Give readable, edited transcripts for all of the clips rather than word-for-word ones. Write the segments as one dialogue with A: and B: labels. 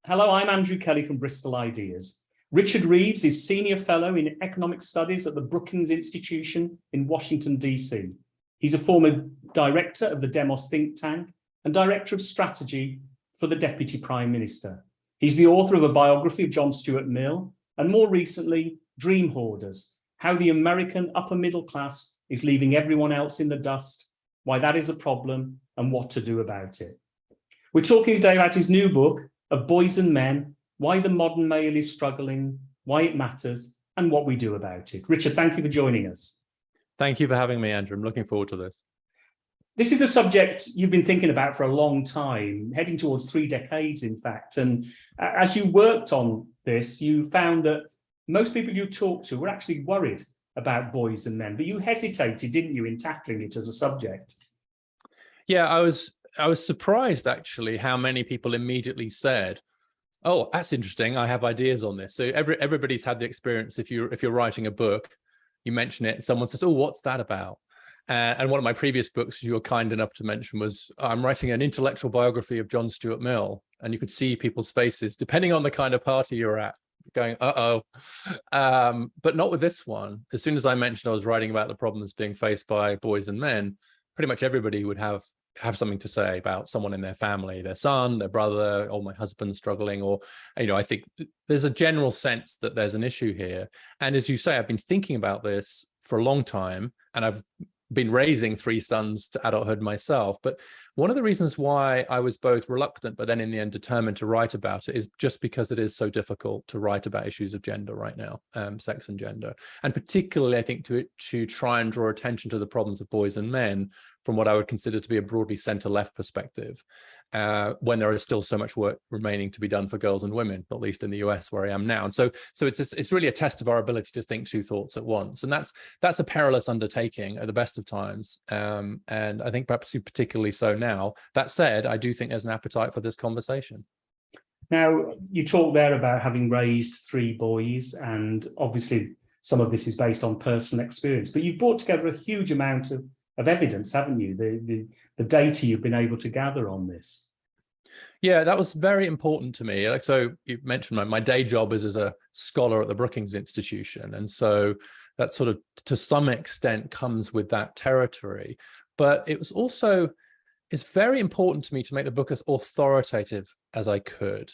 A: Hello, I'm Andrew Kelly from Bristol Ideas. Richard Reeves is Senior Fellow in Economic Studies at the Brookings Institution in Washington, D.C. He's a former director of the Demos think tank and director of strategy for the Deputy Prime Minister. He's the author of a biography of John Stuart Mill and more recently, Dream Hoarders, How the American Upper Middle Class is Leaving Everyone Else in the Dust, Why That is a Problem and What to Do About It. We're talking today about his new book, Of Boys and Men, Why the Modern Male is Struggling, Why it Matters, and What We Do About It. Richard, thank you for joining us.
B: Thank you for having me, Andrew. I'm looking forward to this.
A: This is a subject you've been thinking about for a long time, heading towards 3 decades, in fact. And as you worked on this, you found that most people you talked to were actually worried about boys and men, but you hesitated, didn't you, in tackling it as a subject?
B: Yeah, I was surprised actually how many people immediately said, "Oh, that's interesting. I have ideas on this." So everybody's had the experience. If you're writing a book, you mention it, and someone says, "Oh, what's that about?" And one of my previous books you were kind enough to mention was I'm writing an intellectual biography of John Stuart Mill, and you could see people's faces depending on the kind of party you're at, going, "Uh-oh," but not with this one. As soon as I mentioned I was writing about the problems being faced by boys and men, pretty much everybody would have something to say about someone in their family, their son, their brother, or my husband struggling, or, I think there's a general sense that there's an issue here. And as you say, I've been thinking about this for a long time, and I've been raising 3 sons to adulthood myself. But one of the reasons why I was both reluctant, but then in the end determined to write about it, is just because it is so difficult to write about issues of gender right now, sex and gender. And particularly, I think, to try and draw attention to the problems of boys and men from what I would consider to be a broadly center-left perspective, when there is still so much work remaining to be done for girls and women, not least in the US where I am now. And so it's really a test of our ability to think 2 thoughts at once. And that's a perilous undertaking at the best of times. And I think perhaps particularly so now. That said, I do think there's an appetite for this conversation.
A: Now, you talked there about having raised 3 boys, and obviously some of this is based on personal experience, but you've brought together a huge amount of evidence, haven't you? The data you've been able to gather on this.
B: Yeah, that was very important to me. So you mentioned my day job is as a scholar at the Brookings Institution. And so that sort of, to some extent, comes with that territory. But it was also, it's very important to me to make the book as authoritative as I could,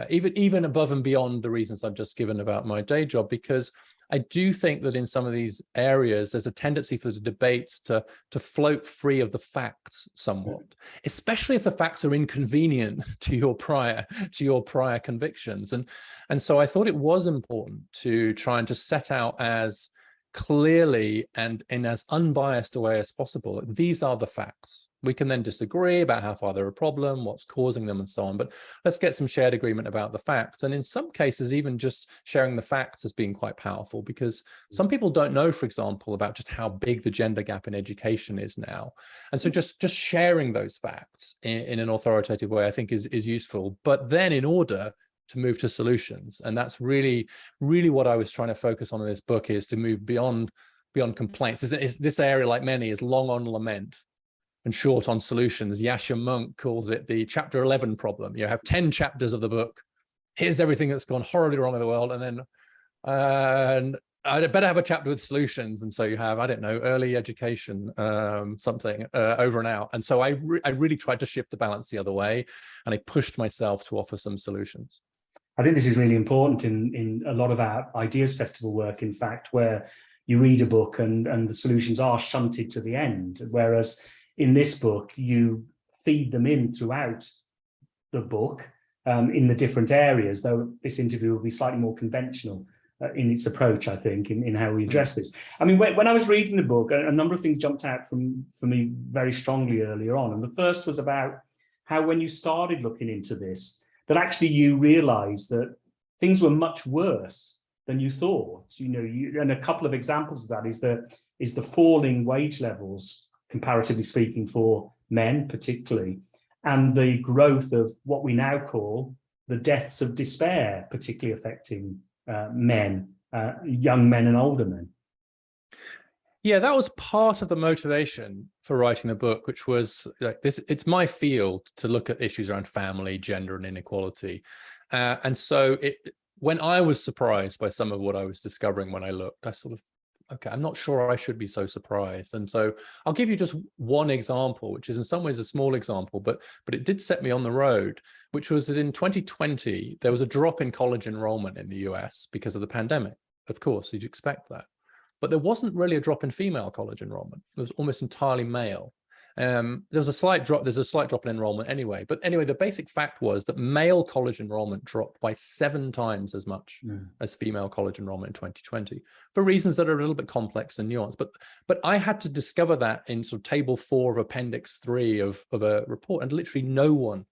B: even above and beyond the reasons I've just given about my day job, because I do think that in some of these areas, there's a tendency for the debates to float free of the facts somewhat, especially if the facts are inconvenient to your prior convictions. And so I thought it was important to try and just set out as clearly and in as unbiased a way as possible. These are the facts. We can then disagree about how far they're a problem, what's causing them, and so on. But let's get some shared agreement about the facts. And in some cases, even just sharing the facts has been quite powerful, because some people don't know, for example, about just how big the gender gap in education is now. And so just sharing those facts in an authoritative way, I think is useful. But then in order to move to solutions, and that's really, really what I was trying to focus on in this book, is to move beyond complaints. This area, like many, is long on lament and short on solutions. Yascha Mounk calls it the chapter 11 problem. You have 10 chapters of the book. Here's everything that's gone horribly wrong in the world. And then I'd better have a chapter with solutions. And so you have, I don't know, early education, something over and out. And so I really tried to shift the balance the other way. And I pushed myself to offer some solutions.
A: I think this is really important in a lot of our Ideas Festival work, in fact, where you read a book and the solutions are shunted to the end. Whereas in this book, you feed them in throughout the book in the different areas, though this interview will be slightly more conventional in its approach, I think, in how we address this. I mean, when I was reading the book, a number of things jumped out for me very strongly earlier on. And the first was about how, when you started looking into this, that actually you realized that things were much worse than you thought. And a couple of examples of that is the falling wage levels, comparatively speaking, for men particularly, and the growth of what we now call the deaths of despair, particularly affecting men, young men and older men.
B: Yeah, that was part of the motivation for writing the book, which was like this. It's my field to look at issues around family, gender, and inequality. And so when I was surprised by some of what I was discovering when I looked, I sort of, okay, I'm not sure I should be so surprised. And so I'll give you just one example, which is in some ways a small example, but it did set me on the road, which was that in 2020, there was a drop in college enrollment in the US because of the pandemic. Of course, you'd expect that. But there wasn't really a drop in female college enrollment. It was almost entirely male. There was a slight drop. There's a slight drop in enrollment anyway. But anyway, the basic fact was that male college enrollment dropped by 7 times as much as female college enrollment in 2020 for reasons that are a little bit complex and nuanced. But I had to discover that in sort of table 4 of Appendix 3 of a report, and literally no one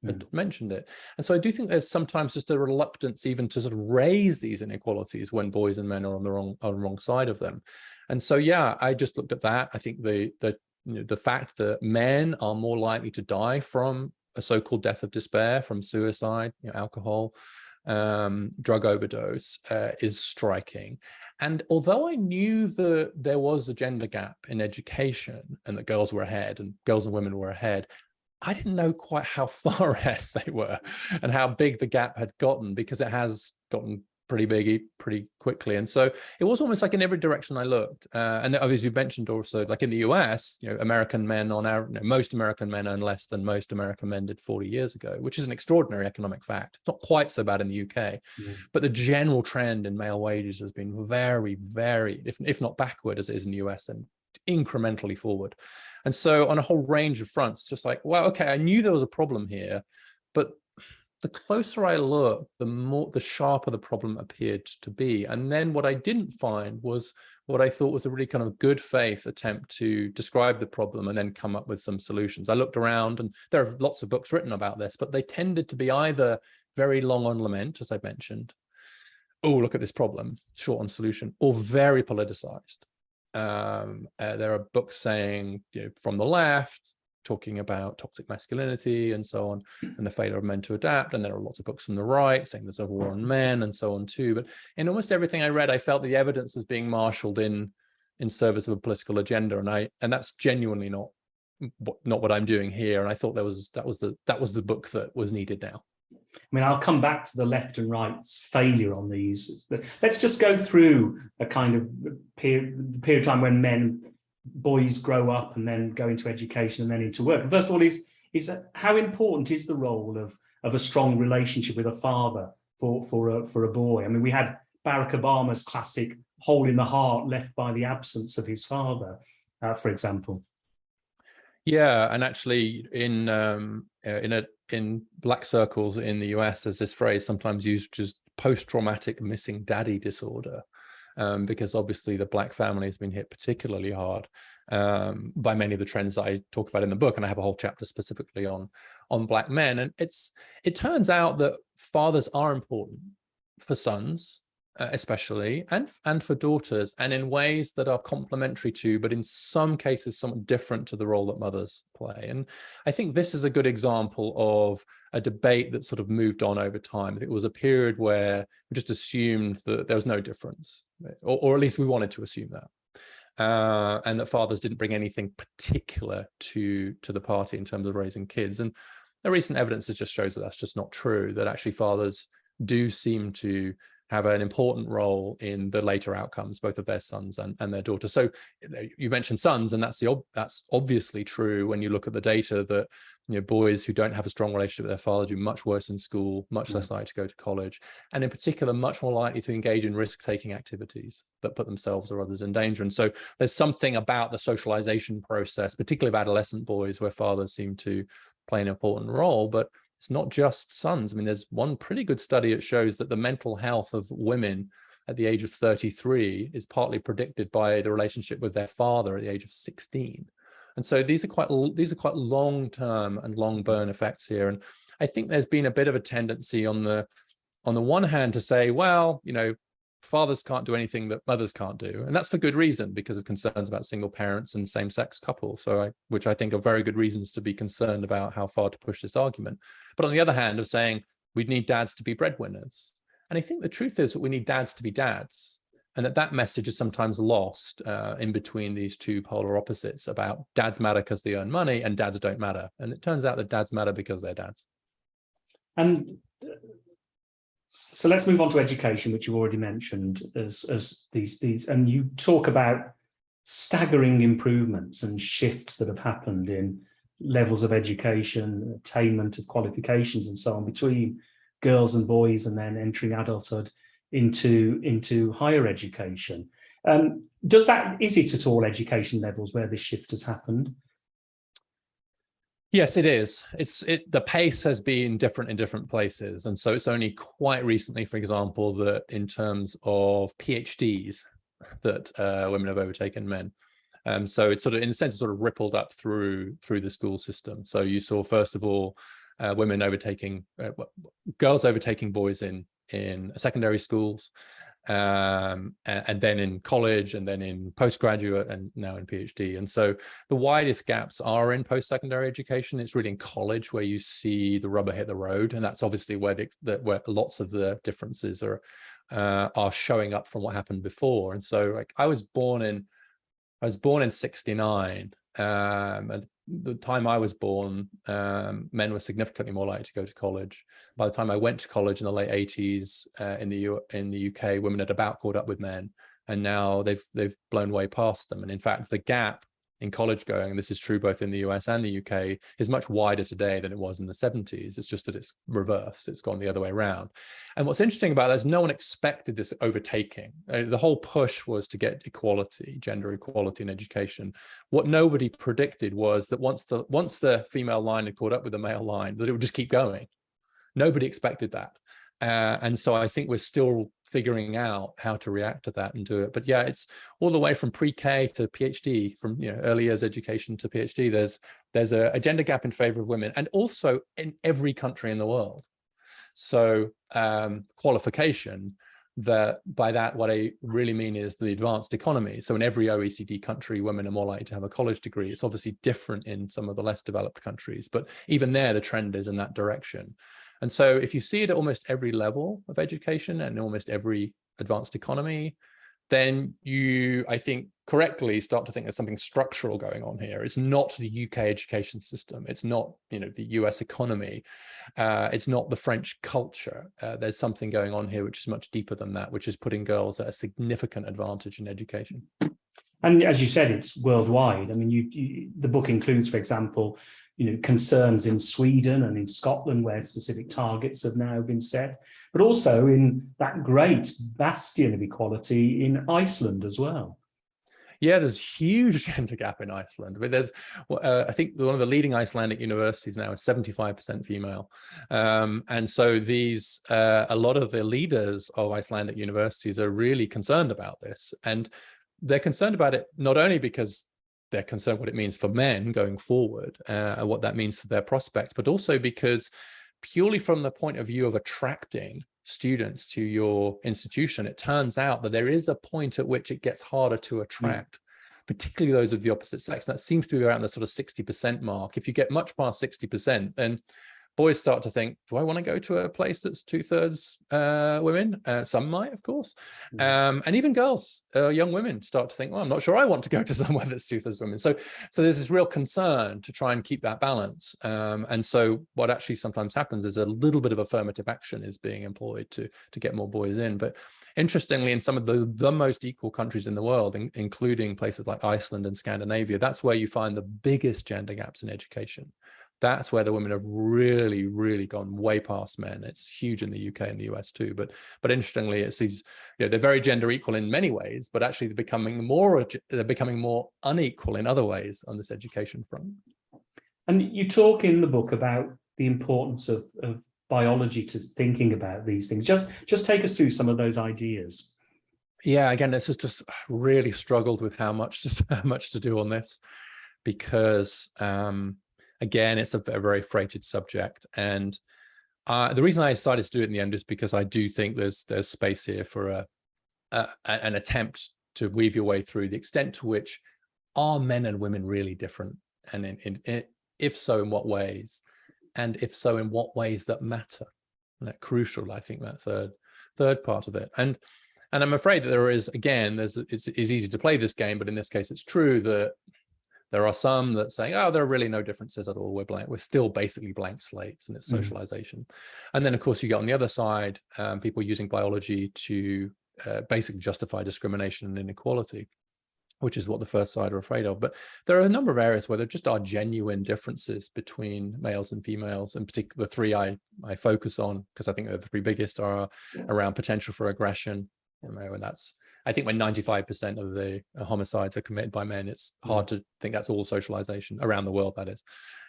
B: had mentioned it. And so I do think there's sometimes just a reluctance even to sort of raise these inequalities when boys and men are on the wrong side of them. And so, yeah, I just looked at that. I think the fact that men are more likely to die from a so-called death of despair, from suicide, alcohol, drug overdose, is striking. And although I knew that there was a gender gap in education and that girls were ahead and girls and women were ahead, I didn't know quite how far ahead they were and how big the gap had gotten, because it has gotten pretty big pretty quickly. And so it was almost like in every direction I looked. And obviously you mentioned also, like in the US, American men on average, most American men earn less than most American men did 40 years ago, which is an extraordinary economic fact. It's not quite so bad in the UK, but the general trend in male wages has been very, very, if not backward as it is in the US, then incrementally forward. And so on a whole range of fronts, it's just like, well, okay, I knew there was a problem here, but the closer I looked, the sharper the problem appeared to be. And then what I didn't find was what I thought was a really kind of good faith attempt to describe the problem and then come up with some solutions. I looked around, and there are lots of books written about this, but they tended to be either very long on lament, as I mentioned, oh, look at this problem, short on solution, or very politicized. There are books saying, from the left, talking about toxic masculinity and so on, and the failure of men to adapt. And there are lots of books on the right saying there's a war on men and so on too. But in almost everything I read, I felt the evidence was being marshaled in service of a political agenda, and that's genuinely not what I'm doing here. And I thought that was the book that was needed now.
A: I mean, I'll come back to the left and right's failure on these. Let's just go through a kind of period of time when boys grow up and then go into education and then into work. And first of all, is how important is the role of a strong relationship with a father for a boy? I mean, we had Barack Obama's classic hole in the heart left by the absence of his father, for example.
B: Yeah, and actually in black circles in the US, there's this phrase sometimes used, which is post-traumatic missing daddy disorder, because obviously the black family has been hit particularly hard by many of the trends that I talk about in the book, and I have a whole chapter specifically on black men. And it turns out that fathers are important for sons, especially, and for daughters, and in ways that are complementary to, but in some cases somewhat different to, the role that mothers play. And I think this is a good example of a debate that sort of moved on over time. It was a period where we just assumed that there was no difference, or at least we wanted to assume that, and that fathers didn't bring anything particular to the party in terms of raising kids. And the recent evidence just shows that that's just not true, that actually fathers do seem to have an important role in the later outcomes, both of their sons and their daughters. So you mentioned sons, and that's obviously true when you look at the data that boys who don't have a strong relationship with their father do much worse in school, much less likely to go to college, and in particular, much more likely to engage in risk-taking activities that put themselves or others in danger. And so there's something about the socialization process, particularly of adolescent boys, where fathers seem to play an important role. But it's not just sons. I mean, there's one pretty good study that shows that the mental health of women at the age of 33 is partly predicted by the relationship with their father at the age of 16. And so these are quite long-term and long burn effects here. And I think there's been a bit of a tendency on the one hand to say, well, fathers can't do anything that mothers can't do. And that's for good reason, because of concerns about single parents and same-sex couples, which I think are very good reasons to be concerned about how far to push this argument. But on the other hand, of saying we need dads to be breadwinners. And I think the truth is that we need dads to be dads, and that message is sometimes lost in between these two polar opposites about dads matter because they earn money and dads don't matter. And it turns out that dads matter because they're dads.
A: And So let's move on to education, which you already mentioned as these, and you talk about staggering improvements and shifts that have happened in levels of education, attainment of qualifications and so on between girls and boys, and then entering adulthood into higher education. Is it at all education levels where this shift has happened?
B: Yes, it is. The pace has been different in different places. And so it's only quite recently, for example, that in terms of PhDs, that women have overtaken men. So it's sort of, in a sense, sort of rippled up through the school system. So you saw, first of all, women overtaking, girls overtaking boys in secondary schools, and then in college, and then in postgraduate, and now in PhD. And so the widest gaps are in post-secondary education. It's really in college where you see the rubber hit the road, and that's obviously where where lots of the differences are showing up from what happened before. And so, like, I was born in '69. At the time I was born, men were significantly more likely to go to college. By the time I went to college in the late '80s, in the UK, women had about caught up with men, and now they've blown way past them. And in fact, the gap in college going, and this is true both in the US and the UK, is much wider today than it was in the '70s. It's just that it's reversed. It's gone the other way around. And what's interesting about that is no one expected this overtaking. The whole push was to get equality, gender equality in education. What nobody predicted was that once the female line had caught up with the male line, that it would just keep going. Nobody expected that. And so I think we're still figuring out how to react to that and do it. But yeah, it's all the way from pre-K to PhD, from early years education to PhD. There's a gender gap in favor of women, and also in every country in the world. So qualification, by that, what I really mean is the advanced economy. So in every OECD country, women are more likely to have a college degree. It's obviously different in some of the less developed countries, but even there, the trend is in that direction. And so if you see it at almost every level of education and almost every advanced economy, then you, I think, correctly start to think there's something structural going on here. It's not the UK education system. It's not, the US economy. It's not the French culture. There's something going on here which is much deeper than that, which is putting girls at a significant advantage in education.
A: And as you said, it's worldwide. I mean, the book includes, for example, concerns in Sweden and in Scotland where specific targets have now been set, but also in that great bastion of equality in Iceland as well.
B: Yeah, there's huge gender gap in Iceland. But there's, I think one of the leading Icelandic universities now is 75% female. And so a lot of the leaders of Icelandic universities are really concerned about this. And they're concerned about it not only because they're concerned what it means for men going forward, and what that means for their prospects, but also because purely from the point of view of attracting students to your institution, it turns out that there is a point at which it gets harder to attract, particularly those of the opposite sex. That seems to be around the sort of 60% mark. If you get much past 60%, then boys start to think, do I want to go to a place that's 2/3 women? Some might, of course. And even girls, young women start to think, well, I'm not sure I want to go to somewhere that's 2/3 women. So there's this real concern to try and keep that balance. And so what actually sometimes happens is a little bit of affirmative action is being employed to get more boys in. But interestingly, in some of the most equal countries in the world, including places like Iceland and Scandinavia, that's where you find the biggest gender gaps in education. That's where the women have really, really gone way past men. It's huge in the UK and the US too. But interestingly, it's these, they're very gender equal in many ways, but actually they're becoming more unequal in other ways on this education front.
A: And you talk in the book about the importance of biology to thinking about these things. Just take us through some of those ideas.
B: Yeah, again, this is just really struggled with how much to do on this, because again, it's a very freighted subject. And the reason I decided to do it in the end is because I do think there's space here for an attempt to weave your way through the extent to which are men and women really different, and if so, in what ways, and if so, in what ways that matter. And that crucial, I think, that third part of it. And I'm afraid that there is, again, it's easy to play this game, but in this case, it's true that There are some that say, oh, there are really no differences at all. We're still basically blank slates, and it's socialization. And then, of course, you get on the other side, people using biology to basically justify discrimination and inequality, which is what the first side are afraid of. But there are a number of areas where there just are genuine differences between males and females, in particular the three I focus on, because I think the three biggest are around potential for aggression, and that's, I think when 95% of the homicides are committed by men, it's hard to think that's all socialization around the world, that is.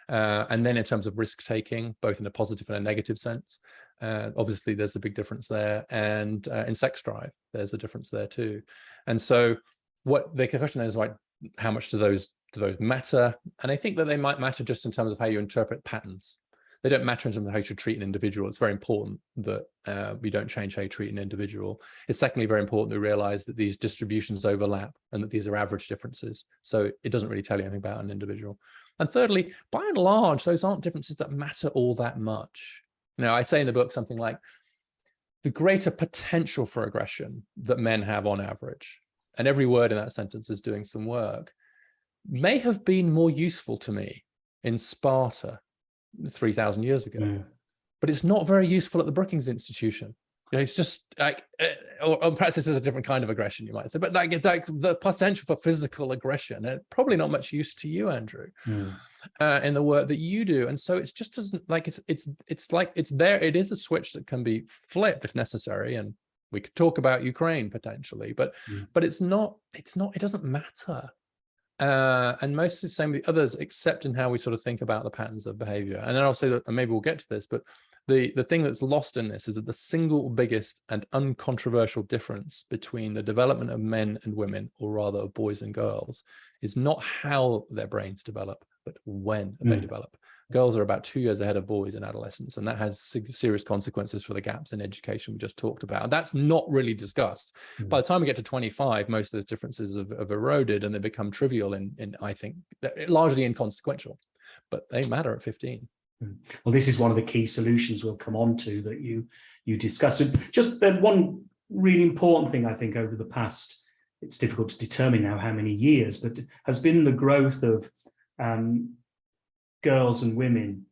B: And then in terms of risk taking, both in a positive and a negative sense, obviously there's a big difference there. And in sex drive, there's a difference there too. And so what the question is, like, how much do those matter? And I think that they might matter just in terms of how you interpret patterns. They don't matter in terms of how you should treat an individual. It's very important that we don't change how you treat an individual. It's secondly very important to realize that these distributions overlap and that these are average differences. So it doesn't really tell you anything about an individual. And thirdly, by and large, those aren't differences that matter all that much. You know, I say in the book something like, the greater potential for aggression that men have on average, and every word in that sentence is doing some work, may have been more useful to me in Sparta 3,000 years ago, but it's not very useful at the Brookings Institution. It's just like, or perhaps this is a different kind of aggression, you might say, but like, it's like the potential for physical aggression, and probably not much use to you, Andrew, in the work that you do. And so it's just doesn't, like, it's like, it's there. It is a switch that can be flipped if necessary. And we could talk about Ukraine potentially, but it doesn't matter. And most of the same with the others, except in how we sort of think about the patterns of behavior. And then I'll say that, and maybe we'll get to this, but the thing that's lost in this is that the single biggest and uncontroversial difference between the development of men and women, or rather of boys and girls, is not how their brains develop, but when they develop. Girls are about 2 years ahead of boys in adolescence, and that has serious consequences for the gaps in education we just talked about. And that's not really discussed. By the time we get to 25, most of those differences have eroded, and they become trivial in I think, largely inconsequential, but they matter at 15.
A: Well, this is one of the key solutions we'll come on to that you discuss. And just one really important thing, I think, over the past, it's difficult to determine now how many years, but has been the growth of girls and women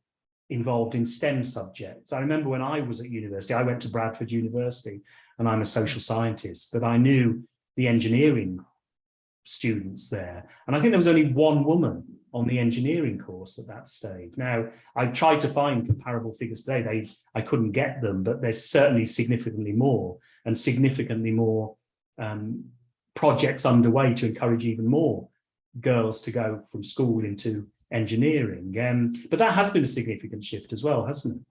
A: involved in STEM subjects. I remember when I was at university, I went to Bradford University, and I'm a social scientist, but I knew the engineering students there. And I think there was only one woman on the engineering course at that stage. Now, I tried to find comparable figures today. I couldn't get them, but there's certainly significantly more, and significantly more projects underway to encourage even more girls to go from school into engineering. But that has been a significant shift as well, hasn't it?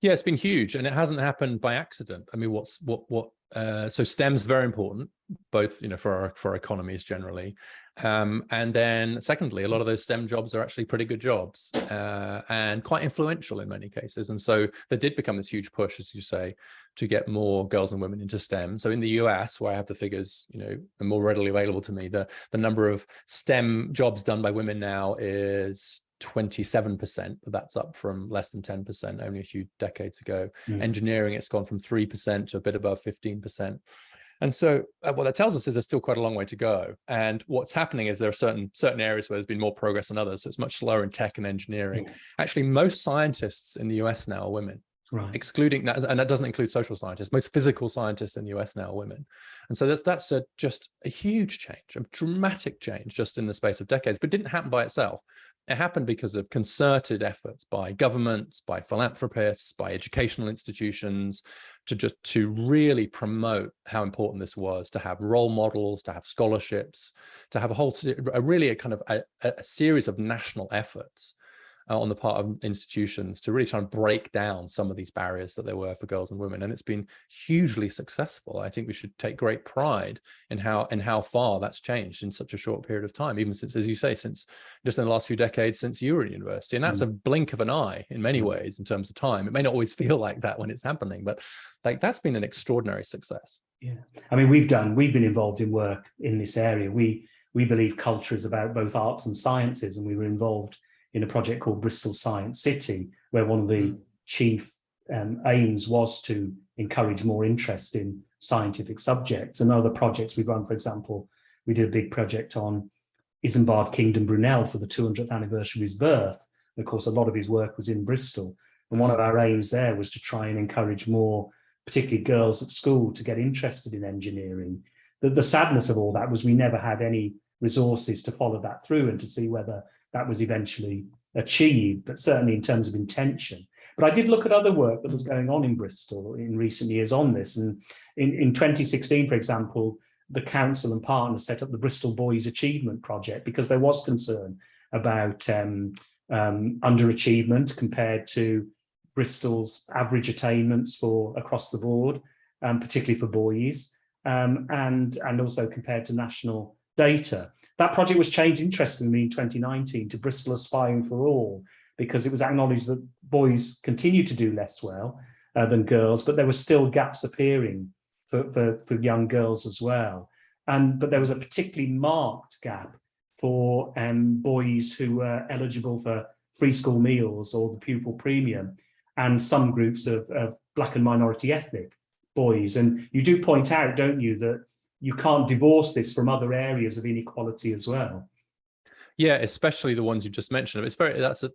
B: Yeah, it's been huge, and it hasn't happened by accident. I mean, so STEM's very important, both, you know, for our economies generally, and then secondly, a lot of those STEM jobs are actually pretty good jobs, and quite influential in many cases. And so there did become this huge push, as you say, to get more girls and women into STEM. So in the US, where I have the figures, you know, are more readily available to me, the number of STEM jobs done by women now is 27%, but that's up from less than 10% only a few decades ago. Engineering, it's gone from 3% to a bit above 15%. And so what that tells us is there's still quite a long way to go. And what's happening is there are certain areas where there's been more progress than others. So it's much slower in tech and engineering. Actually, most scientists in the US now are women. Right. Excluding that, and that doesn't include social scientists. Most physical scientists in the US now are women, and so that's just a huge change, a dramatic change, just in the space of decades. But it didn't happen by itself. It happened because of concerted efforts by governments, by philanthropists, by educational institutions, to really promote how important this was, to have role models, to have scholarships, to have a series of national efforts on the part of institutions to really try and break down some of these barriers that there were for girls and women. And it's been hugely successful. I think we should take great pride in how far that's changed in such a short period of time, even since, as you say, since just in the last few decades since you were in university. And that's a blink of an eye in many ways in terms of time. It may not always feel like that when it's happening, but like that's been an extraordinary success. Yeah.
A: I mean, we've been involved in work in this area. We believe culture is about both arts and sciences, and we were involved in a project called Bristol Science City, where one of the chief aims was to encourage more interest in scientific subjects. And other projects we've run, for example, we did a big project on Isambard Kingdom Brunel for the 200th anniversary of his birth. And of course, a lot of his work was in Bristol. And one of our aims there was to try and encourage more, particularly girls at school, to get interested in engineering. The sadness of all that was we never had any resources to follow that through and to see whether that was eventually achieved, but certainly in terms of intention. But I did look at other work that was going on in Bristol in recent years on this. And in 2016, for example, the council and partners set up the Bristol Boys Achievement Project because there was concern about underachievement compared to Bristol's average attainments for across the board, particularly for boys, and also compared to national data. That project was changed, interestingly, in 2019 to Bristol Aspiring for All, because it was acknowledged that boys continue to do less well than girls, but there were still gaps appearing for young girls as well. But there was a particularly marked gap for boys who were eligible for free school meals or the pupil premium, and some groups of Black and minority ethnic boys. And you do point out, don't you, that you can't divorce this from other areas of inequality as well.
B: Yeah, especially the ones you just mentioned. It's that's a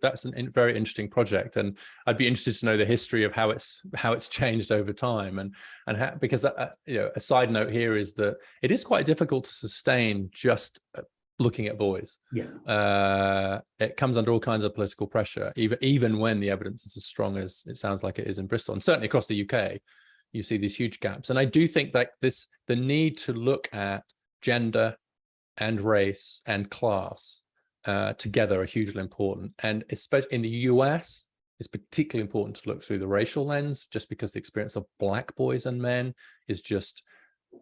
B: very interesting project, and I'd be interested to know the history of how it's changed over time, and how, because you know, a side note here is that it is quite difficult to sustain just looking at boys.
A: Yeah,
B: it comes under all kinds of political pressure, even when the evidence is as strong as it sounds like it is in Bristol, and certainly across the UK, you see these huge gaps. And I do think that the need to look at gender and race and class together are hugely important, and especially in the US, it's particularly important to look through the racial lens, just because the experience of Black boys and men is just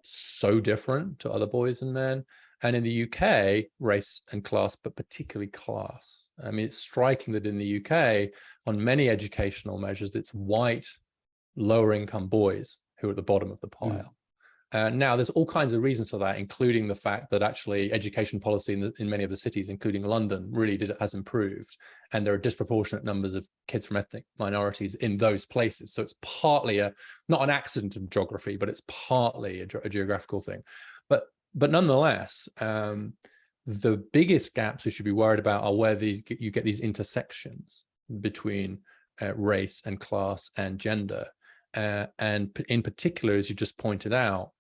B: so different to other boys and men. And in the UK, race and class, but particularly class. I mean, it's striking that in the UK, on many educational measures, it's white, lower income boys who are at the bottom of the pile. Now, there's all kinds of reasons for that, including the fact that actually education policy in many of the cities, including London, really has improved. And there are disproportionate numbers of kids from ethnic minorities in those places. So it's partly not an accident of geography, but it's partly a geographical thing. But nonetheless, the biggest gaps we should be worried about are where you get these intersections between race and class and gender. And in particular, as you just pointed out,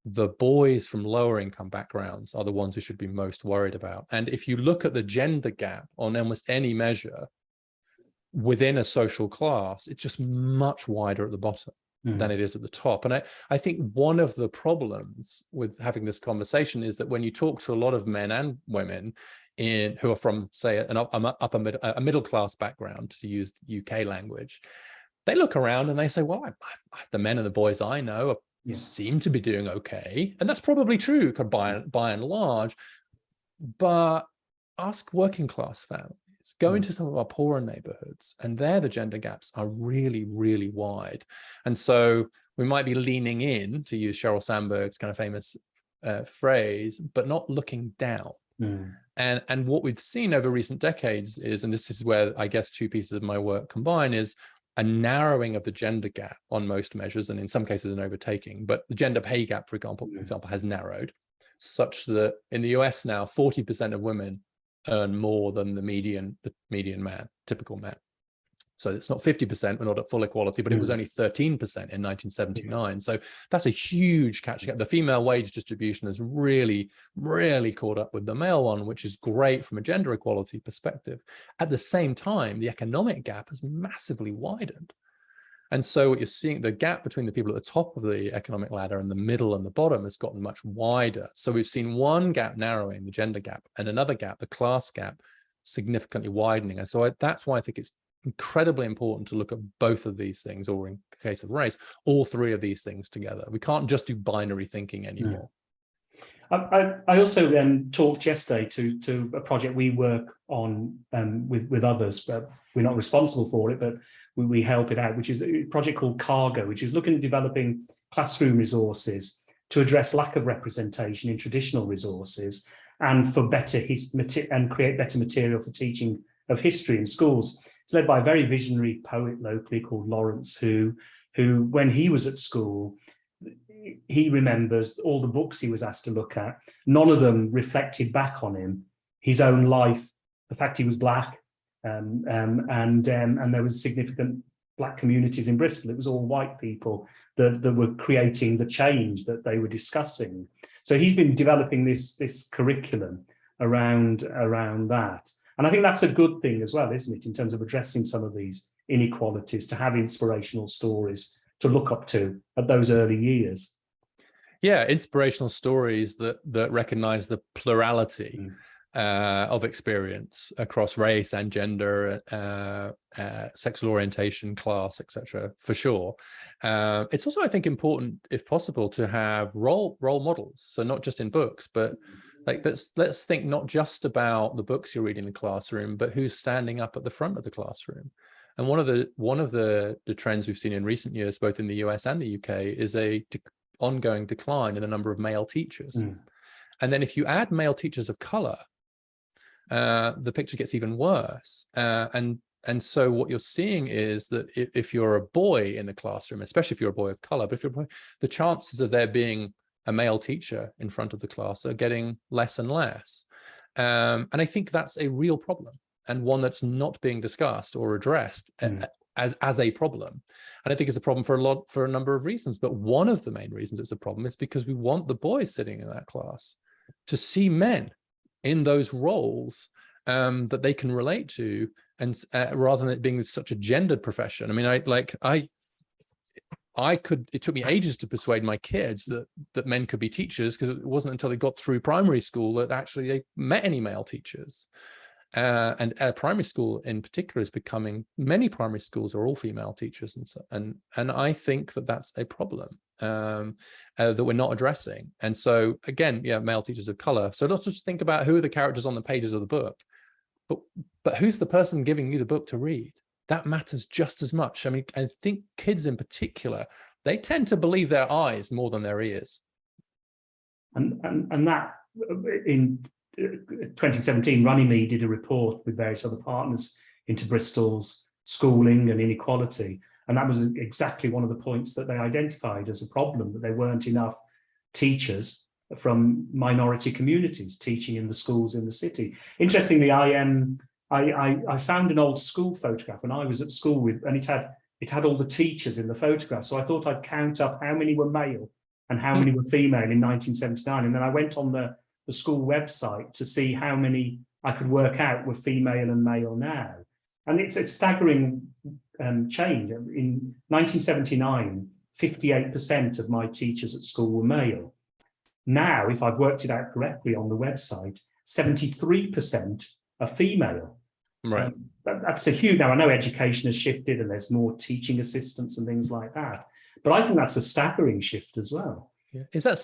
B: the boys from lower income backgrounds are the ones we should be most worried about. And if you look at the gender gap on almost any measure within a social class, it's just much wider at the bottom than it is at the top. And I think one of the problems with having this conversation is that when you talk to a lot of men and women who are from, say, a middle class background, to use UK language, they look around and they say, well, the men and the boys I know seem to be doing okay. And that's probably true by and large. But ask working class families, go into some of our poorer neighborhoods, and there the gender gaps are really, really wide. And so we might be leaning in, to use Sheryl Sandberg's kind of famous phrase, but not looking down. And what we've seen over recent decades is, and this is where I guess two pieces of my work combine, is a narrowing of the gender gap on most measures, and in some cases an overtaking. But the gender pay gap, for example, has narrowed, such that in the US now, 40% of women earn more than the median man, typical man. So it's not 50%, we're not at full equality, but it was only 13% in 1979. So that's a huge catching up. The female wage distribution has really, really caught up with the male one, which is great from a gender equality perspective. At the same time, the economic gap has massively widened. And so what you're seeing, the gap between the people at the top of the economic ladder and the middle and the bottom has gotten much wider. So we've seen one gap narrowing, the gender gap, and another gap, the class gap, significantly widening. And so that's why I think it's incredibly important to look at both of these things, or in the case of race, all three of these things together. We can't just do binary thinking anymore.
A: I also talked yesterday to a project we work on with others, but we're not responsible for it, but we help it out, which is a project called Cargo, which is looking at developing classroom resources to address lack of representation in traditional resources, and for create better material for teaching of history in schools. It's led by a very visionary poet locally called Lawrence, who when he was at school, he remembers all the books he was asked to look at. None of them reflected back on him his own life, the fact he was black, and there was significant black communities in Bristol. It was all white people that were creating the change that they were discussing. So he's been developing this curriculum around that. And I think that's a good thing as well, isn't it, in terms of addressing some of these inequalities, to have inspirational stories to look up to at those early years.
B: Yeah, inspirational stories that recognize the plurality of experience across race and gender, sexual orientation, class, etc. For sure. It's also, I think, important, if possible, to have role models. So not just in books, but like let's think not just about the books you're reading in the classroom, but who's standing up at the front of the classroom. And one of the trends we've seen in recent years, both in the US and the UK, is a ongoing decline in the number of male teachers. And then if you add male teachers of color, the picture gets even worse. And so what you're seeing is that if you're a boy in the classroom, especially if you're a boy of color, but if you're a boy, the chances of there being a male teacher in front of the class are getting less and less. And I think that's a real problem, and one that's not being discussed or addressed as a problem. And I think it's a problem for a number of reasons. But one of the main reasons it's a problem is because we want the boys sitting in that class to see men in those roles that they can relate to, and rather than it being such a gendered profession. I mean, it took me ages to persuade my kids that men could be teachers, because it wasn't until they got through primary school that actually they met any male teachers. And primary school in particular is becoming, many primary schools are all female teachers, and I think that that's a problem that we're not addressing. And so again, yeah, male teachers of color. So let's just think about who are the characters on the pages of the book, but who's the person giving you the book to read? That matters just as much. I mean, I think kids in particular, they tend to believe their eyes more than their ears.
A: And that in 2017, Runnymede did a report with various other partners into Bristol's schooling and inequality. And that was exactly one of the points that they identified as a problem, that there weren't enough teachers from minority communities teaching in the schools in the city. Interestingly, I found an old school photograph when I was at school with, and it had all the teachers in the photograph. So I thought I'd count up how many were male and how many were female in 1979. And then I went on the school website to see how many I could work out were female and male now. And it's a staggering change. In 1979, 58% of my teachers at school were male. Now, if I've worked it out correctly on the website, 73% are female.
B: Right.
A: That's a huge, now I know education has shifted and there's more teaching assistants and things like that, but I think that's a staggering shift as well.
B: Yeah. Is that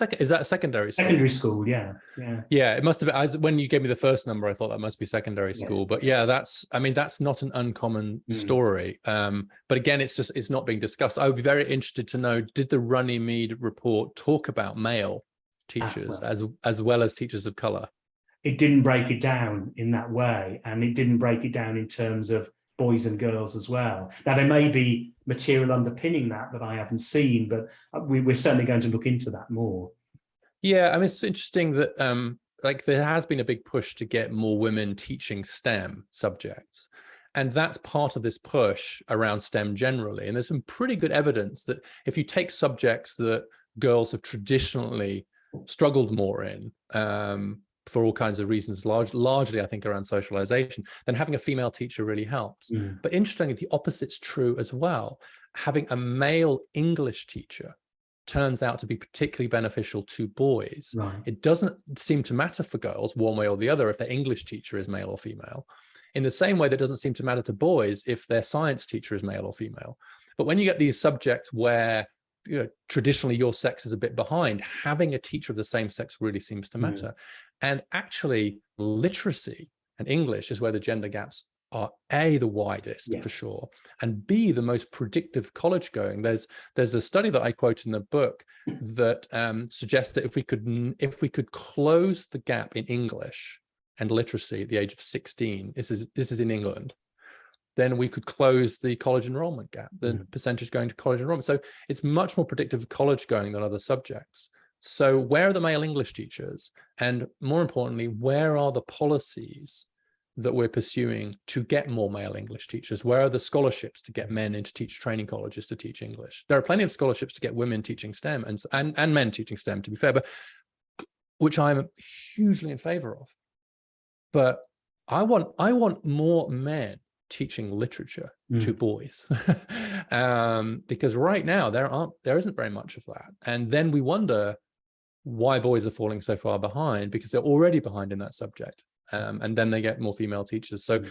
B: secondary school?
A: Secondary school, yeah.
B: It must have been. When you gave me the first number, I thought that must be secondary school. But yeah, that's not an uncommon story. But again, it's not being discussed. I would be very interested to know, did the Runnymede report talk about male teachers as well as teachers of color?
A: It didn't break it down in that way, and it didn't break it down in terms of boys and girls as well. Now, there may be material underpinning that I haven't seen, but we're certainly going to look into that more.
B: Yeah, I mean, it's interesting that there has been a big push to get more women teaching STEM subjects. And that's part of this push around STEM generally. And there's some pretty good evidence that if you take subjects that girls have traditionally struggled more in, for all kinds of reasons, largely I think around socialization, then having a female teacher really helps. But interestingly, the opposite's true as well. Having a male English teacher turns out to be particularly beneficial to boys. Right. It doesn't seem to matter for girls one way or the other if their English teacher is male or female. In the same way that doesn't seem to matter to boys if their science teacher is male or female. But when you get these subjects where traditionally your sex is a bit behind, having a teacher of the same sex really seems to matter. And actually literacy and English is where the gender gaps are A, the widest for sure, and B, the most predictive college going. There's a study that I quote in the book that suggests that if we could close the gap in English and literacy at the age of 16, this is in England, then we could close the college enrollment gap, the percentage going to college enrollment. So it's much more predictive of college going than other subjects. So where are the male English teachers? And more importantly, where are the policies that we're pursuing to get more male English teachers? Where are the scholarships to get men into teacher training colleges to teach English? There are plenty of scholarships to get women teaching STEM and men teaching STEM, to be fair, but which I'm hugely in favor of. But I want more men teaching literature to boys, because right now there isn't very much of that. And then we wonder why boys are falling so far behind, because they're already behind in that subject. And then they get more female teachers. So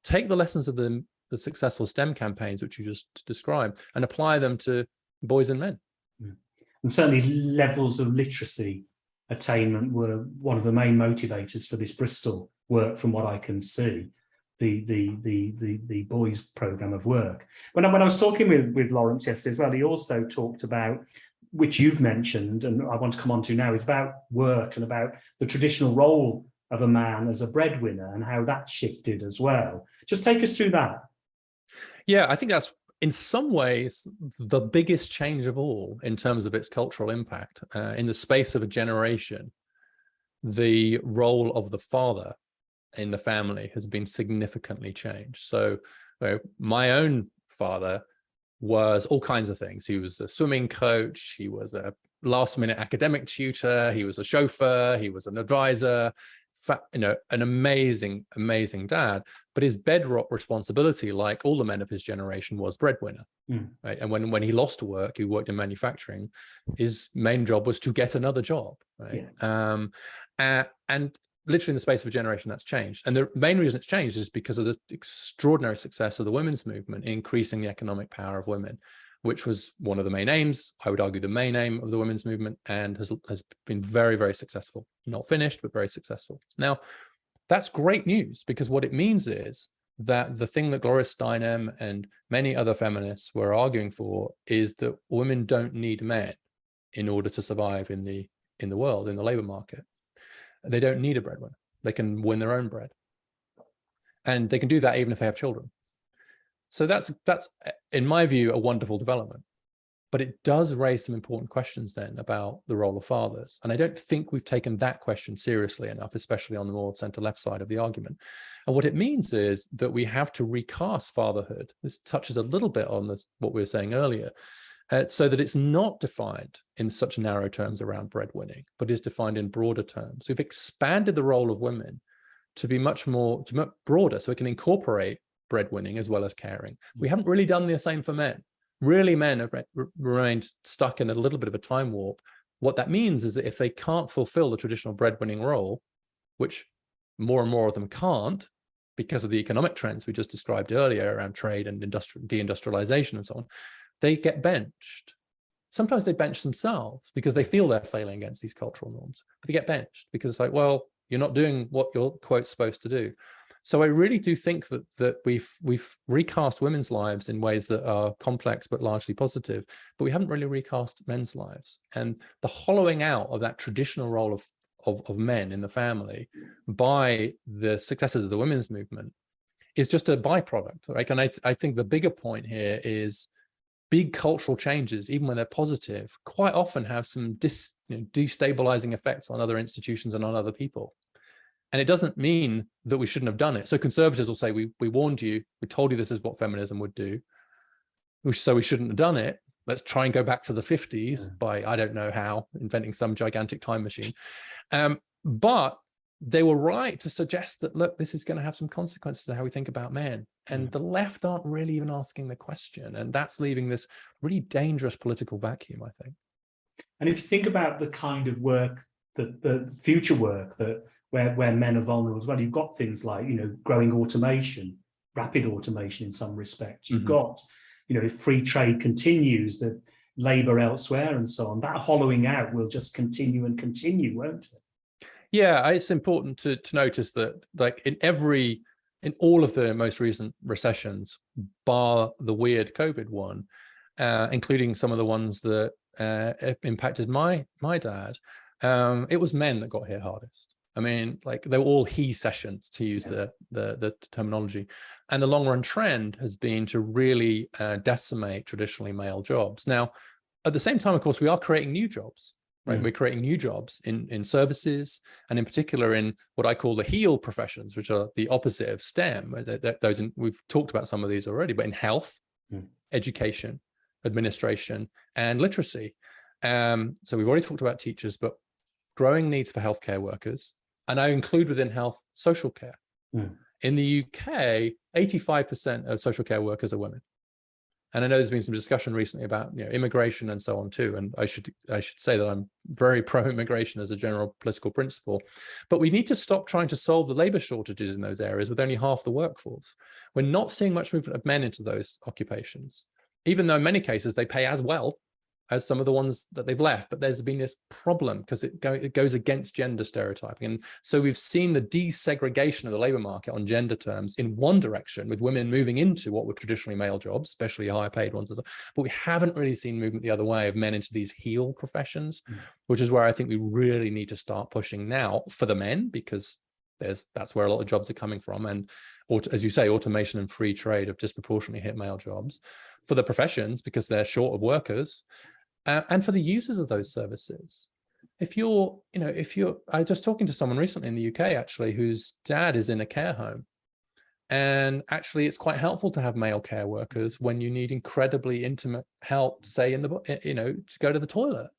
B: take the lessons of the successful STEM campaigns, which you just described, and apply them to boys and men.
A: And certainly levels of literacy attainment were one of the main motivators for this Bristol work, from what I can see, the boys program of work. When I was talking with Lawrence yesterday as well, he also talked about, which you've mentioned, and I want to come on to now, is about work and about the traditional role of a man as a breadwinner and how that shifted as well. Just take us through that.
B: Yeah, I think that's in some ways the biggest change of all in terms of its cultural impact. In the space of a generation, the role of the father in the family has been significantly changed. So my own father was all kinds of things. He was a swimming coach, he was a last-minute academic tutor, he was a chauffeur, he was an advisor, an amazing dad. But his bedrock responsibility, like all the men of his generation, was breadwinner. Right? And when he lost work, he worked in manufacturing, his main job was to get another job. Right? And literally in the space of a generation, that's changed. And the main reason it's changed is because of the extraordinary success of the women's movement in increasing the economic power of women, which was one of the main aims, I would argue the main aim of the women's movement, and has been very, very successful. Not finished, but very successful. Now, that's great news, because what it means is that the thing that Gloria Steinem and many other feminists were arguing for is that women don't need men in order to survive in the world, in the labor market. They don't need a breadwinner. They can win their own bread. And they can do that even if they have children. So that's in my view, a wonderful development. But it does raise some important questions then about the role of fathers. And I don't think we've taken that question seriously enough, especially on the more center-left side of the argument. And what it means is that we have to recast fatherhood. This touches a little bit on what we were saying earlier, so that it's not defined in such narrow terms around breadwinning, but is defined in broader terms. We've expanded the role of women to be much broader, so it can incorporate breadwinning as well as caring. We haven't really done the same for men. Really, men have remained stuck in a little bit of a time warp. What that means is that if they can't fulfill the traditional breadwinning role, which more and more of them can't, because of the economic trends we just described earlier around trade and deindustrialization and so on, they get benched. Sometimes they bench themselves because they feel they're failing against these cultural norms. But they get benched because it's like, well, you're not doing what your quote's supposed to do. So I really do think that we've recast women's lives in ways that are complex but largely positive, but we haven't really recast men's lives. And the hollowing out of that traditional role of men in the family by the successes of the women's movement is just a byproduct. Right? And I think the bigger point here is big cultural changes, even when they're positive, quite often have some destabilizing effects on other institutions and on other people. And it doesn't mean that we shouldn't have done it. So conservatives will say, we warned you, we told you this is what feminism would do, so we shouldn't have done it. Let's try and go back to the 50s by, I don't know how, inventing some gigantic time machine. But they were right to suggest that, look, this is going to have some consequences to how we think about men. And the left aren't really even asking the question. And that's leaving this really dangerous political vacuum, I think.
A: And if you think about the kind of work, the future work that where men are vulnerable as well, you've got things like, growing automation, rapid automation in some respects. You've got, if free trade continues, the labor elsewhere and so on, that hollowing out will just continue and continue, won't it?
B: Yeah, it's important to notice that, like in all of the most recent recessions, bar the weird COVID one, including some of the ones that impacted my dad, it was men that got hit hardest. I mean, like, they were all he sessions, to use the terminology. And the long run trend has been to really decimate traditionally male jobs. Now, at the same time, of course, we are creating new jobs. right? We're creating new jobs in services, and in particular in what I call the heal professions, which are the opposite of STEM. We've talked about some of these already, but in health, education, administration, and literacy. So we've already talked about teachers, but growing needs for healthcare workers, and I include within health social care. In the UK, 85% of social care workers are women. And I know there's been some discussion recently about immigration and so on too. And I should say that I'm very pro-immigration as a general political principle. But we need to stop trying to solve the labor shortages in those areas with only half the workforce. We're not seeing much movement of men into those occupations, even though in many cases they pay as well as some of the ones that they've left. But there's been this problem because it goes against gender stereotyping. And so we've seen the desegregation of the labor market on gender terms in one direction, with women moving into what were traditionally male jobs, especially higher paid ones. But we haven't really seen movement the other way of men into these heal professions, which is where I think we really need to start pushing now for the men, because that's where a lot of jobs are coming from. And as you say, automation and free trade have disproportionately hit male jobs. For the professions, because they're short of workers, and for the users of those services. I was just talking to someone recently in the UK, actually, whose dad is in a care home. And actually, it's quite helpful to have male care workers when you need incredibly intimate help, say to go to the toilet.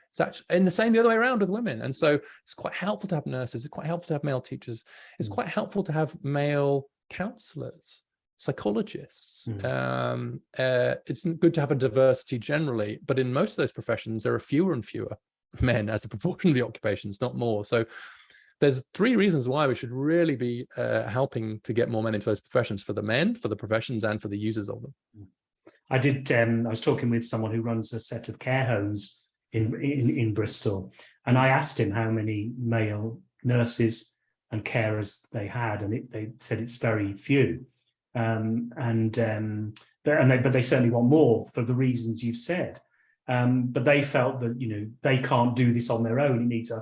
B: It's actually, and the same the other way around with women. And so it's quite helpful to have nurses. It's quite helpful to have male teachers. It's quite helpful to have male counselors, psychologists. It's good to have a diversity generally, but in most of those professions, there are fewer and fewer men as a proportion of the occupations, not more. So there's 3 reasons why we should really be helping to get more men into those professions: for the men, for the professions, and for the users of them.
A: I was talking with someone who runs a set of care homes in Bristol, and I asked him how many male nurses and carers they had, and they said it's very few. But they certainly want more for the reasons you've said. But they felt that they can't do this on their own. It needs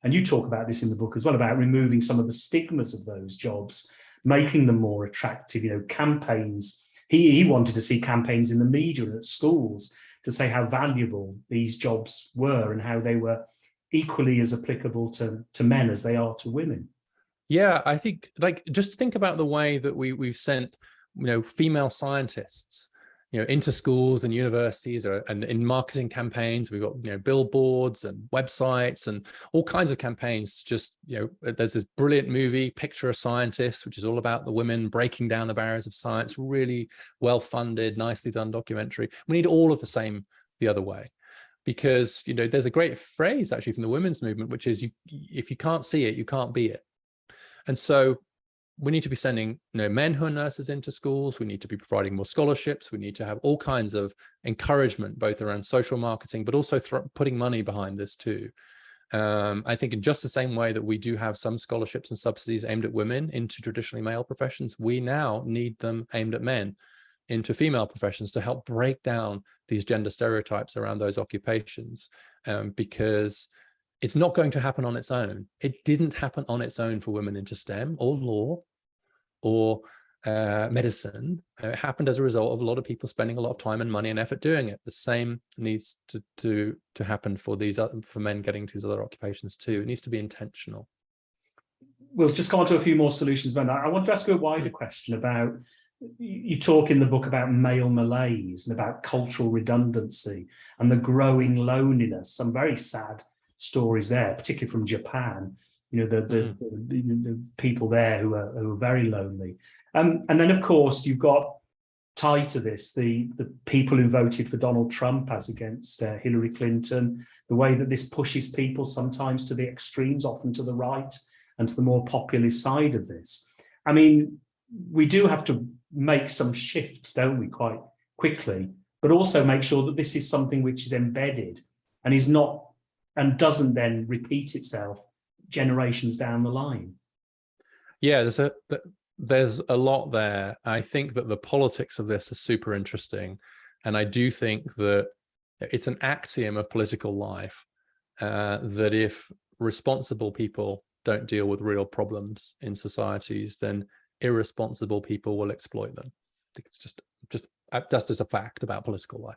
A: and you talk about this in the book as well, about removing some of the stigmas of those jobs, making them more attractive. Campaigns. He wanted to see campaigns in the media and at schools to say how valuable these jobs were and how they were equally as applicable to men as they are to women. Yeah,
B: I think, just think about the way that we've sent, female scientists, into schools and universities, and in marketing campaigns. We've got, billboards and websites and all kinds of campaigns. Just, there's this brilliant movie, Picture a Scientist, which is all about the women breaking down the barriers of science. Really well-funded, nicely done documentary. We need all of the same the other way. Because, there's a great phrase actually from the women's movement, which is, if you can't see it, you can't be it. And so we need to be sending men who are nurses into schools. We need to be providing more scholarships. We need to have all kinds of encouragement, both around social marketing, but also putting money behind this too. I think in just the same way that we do have some scholarships and subsidies aimed at women into traditionally male professions, we now need them aimed at men into female professions to help break down these gender stereotypes around those occupations, because it's not going to happen on its own. It didn't happen on its own for women into STEM or law or medicine. It happened as a result of a lot of people spending a lot of time and money and effort doing it. The same needs to happen for men getting to these other occupations too. It needs to be intentional. We'll just go on to a few more solutions, but I want to ask you a wider question about, you talk in the book about male malaise and about cultural redundancy and the growing loneliness. Some very sad stories there, particularly from Japan. The people there who are very lonely. And then, of course, you've got tied to this the people who voted for Donald Trump as against Hillary Clinton. The way that this pushes people sometimes to the extremes, often to the right and to the more populist side of this. I mean, we do have to make some shifts, don't we, quite quickly, but also make sure that this is something which is embedded and is not, and doesn't then repeat itself generations down the line. Yeah, there's a lot there. I think that the politics of this are super interesting. And I do think that it's an axiom of political life that if responsible people don't deal with real problems in societies, then irresponsible people will exploit them. I think it's that's just a fact about political life.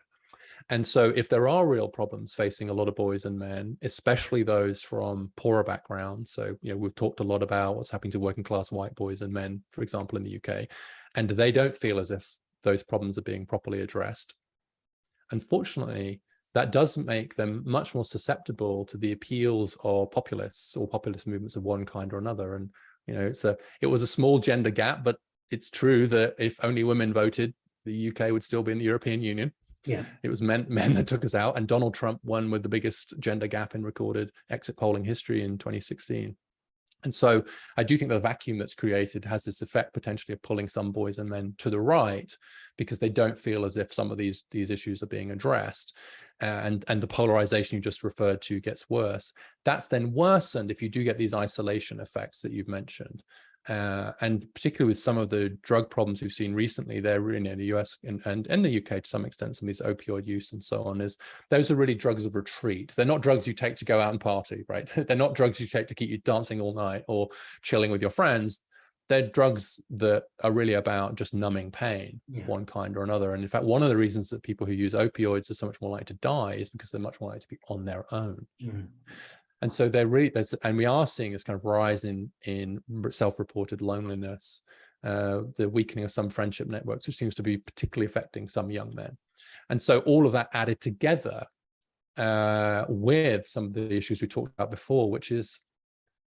B: And so if there are real problems facing a lot of boys and men, especially those from poorer backgrounds, so, we've talked a lot about what's happening to working class white boys and men, for example, in the UK, and they don't feel as if those problems are being properly addressed. Unfortunately, that does make them much more susceptible to the appeals of populists or populist movements of one kind or another. And, it was a small gender gap, but it's true that if only women voted, the UK would still be in the European Union.
A: Yeah,
B: it was men that took us out, and Donald Trump won with the biggest gender gap in recorded exit polling history in 2016. And so I do think the vacuum that's created has this effect potentially of pulling some boys and men to the right, because they don't feel as if some of these issues are being addressed, and the polarization you just referred to gets worse. That's then worsened if you do get these isolation effects that you've mentioned. And particularly with some of the drug problems we've seen recently, they're really in the US and the UK to some extent, some of these opioid use and so on, is those are really drugs of retreat. They're not drugs you take to go out and party, right? They're not drugs you take to keep you dancing all night or chilling with your friends. They're drugs that are really about just numbing pain of one kind or another. And in fact, one of the reasons that people who use opioids are so much more likely to die is because they're much more likely to be on their own. And so they're really, and we are seeing this kind of rise in self-reported loneliness, the weakening of some friendship networks, which seems to be particularly affecting some young men. And so all of that added together with some of the issues we talked about before, which is,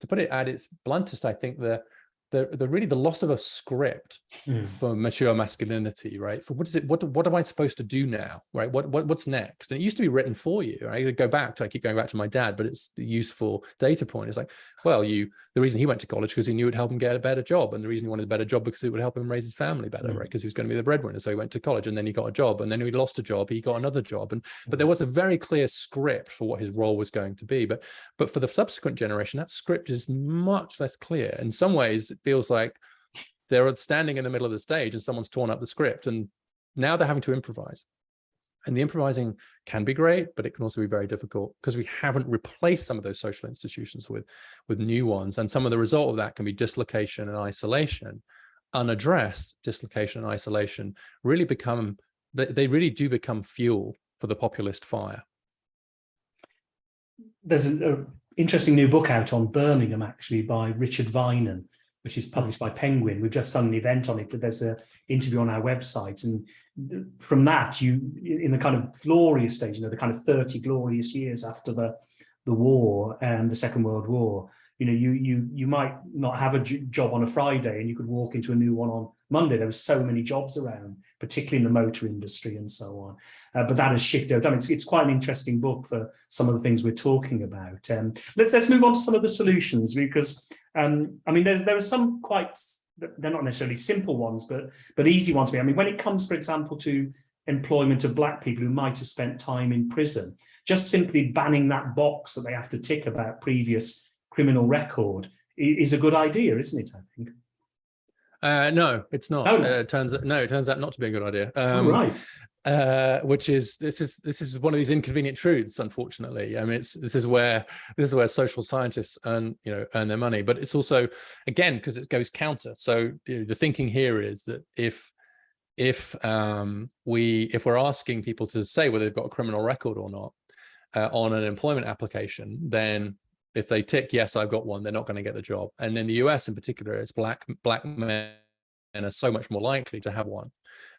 B: to put it at its bluntest, I think the really the loss of a script for mature masculinity, right? For what am I supposed to do now, right? What's next? And it used to be written for you. I keep going back to my dad, but it's the useful data point. It's like, well, the reason he went to college because he knew it would help him get a better job, and the reason he wanted a better job because it would help him raise his family better, right? Because he was going to be the breadwinner, so he went to college, and then he got a job, and then he lost a job, he got another job, but there was a very clear script for what his role was going to be. But for the subsequent generation, that script is much less clear. In some ways, it feels like they're standing in the middle of the stage and someone's torn up the script, and now they're having to improvise. And the improvising can be great, but it can also be very difficult because we haven't replaced some of those social institutions with new ones. And some of the result of that can be dislocation and isolation. Unaddressed dislocation and isolation really they really do become fuel for the populist fire.
A: There's an interesting new book out on Birmingham, actually, by Richard Vinan, which is published by Penguin. We've just done an event on it. There's an interview on our website. And from that, in the kind of glorious stage, the kind of 30 glorious years after the war and the Second World War, you might not have a job on a Friday and you could walk into a new one on Monday. There were so many jobs around, particularly in the motor industry and so on. But that has shifted. I mean, it's quite an interesting book for some of the things we're talking about. Let's move on to some of the solutions, because I mean, there are some they're not necessarily simple ones, but easy ones. I mean, when it comes, for example, to employment of Black people who might have spent time in prison, just simply banning that box that they have to tick about previous criminal record is a good idea, isn't it? I think.
B: No, it's not.
A: Oh, no.
B: It turns out not to be a good idea.
A: Right.
B: Which is this is one of these inconvenient truths, unfortunately. I mean, this is where social scientists earn their money, but it's also, again, because it goes counter. So the thinking here is that if we're asking people to say whether they've got a criminal record or not on an employment application, then if they tick yes, I've got one, they're not going to get the job. And in the US in particular, it's black men are so much more likely to have one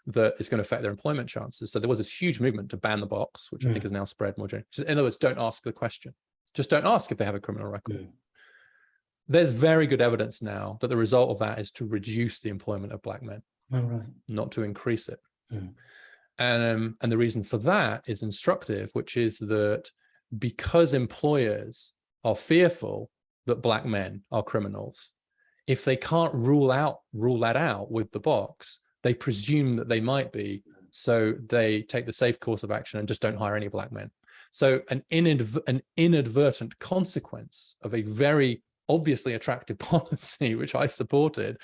B: that it's going to affect their employment chances. So there was this huge movement to ban the box, which I think has now spread more generally. In other words, don't ask the question. Just don't ask if they have a criminal record. There's very good evidence now that the result of that is to reduce the employment of Black men, not to increase it. And the reason for that is instructive, which is that because employers are fearful that Black men are criminals, if they can't rule that out with the box, they presume that they might be, so they take the safe course of action and just don't hire any Black men. So an inadvertent consequence of a very obviously attractive policy, which I supported,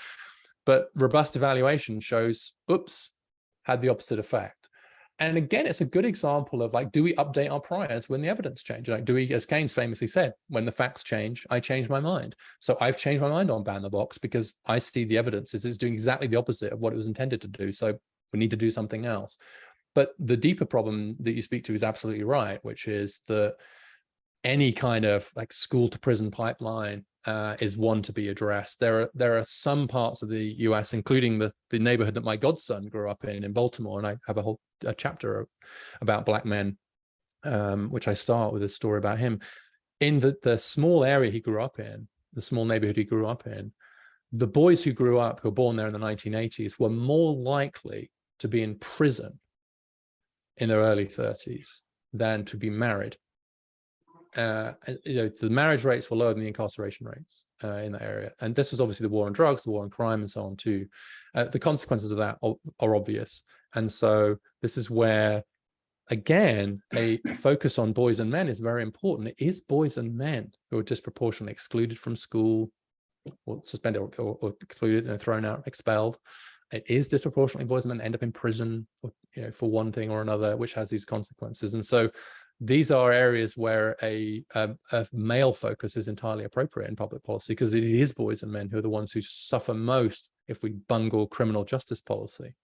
B: but robust evaluation shows, oops, had the opposite effect. And again, it's a good example of do we update our priors when the evidence changes? Do we, as Keynes famously said, when the facts change, I change my mind. So I've changed my mind on ban the box because I see the evidence is doing exactly the opposite of what it was intended to do. So we need to do something else. But the deeper problem that you speak to is absolutely right, which is that any kind of like school to prison pipeline is one to be addressed. There are some parts of the US, including the neighborhood that my godson grew up in Baltimore, and I have a whole chapter about Black men, which I start with a story about him. In the small area he grew up in, the small neighborhood he grew up in, the boys who grew up, who were born there in the 1980s, were more likely to be in prison in their early 30s than to be married. The marriage rates were lower than the incarceration rates in that area. And this is obviously the war on drugs, the war on crime, and so on too. The consequences of that are obvious. And so this is where, again, a focus on boys and men is very important. It is boys and men who are disproportionately excluded from school, or suspended, or excluded and thrown out, expelled. It is disproportionately boys and men that end up in prison, or, for one thing or another, which has these consequences. And so these are areas where a male focus is entirely appropriate in public policy, because it is boys and men who are the ones who suffer most if we bungle criminal justice policy.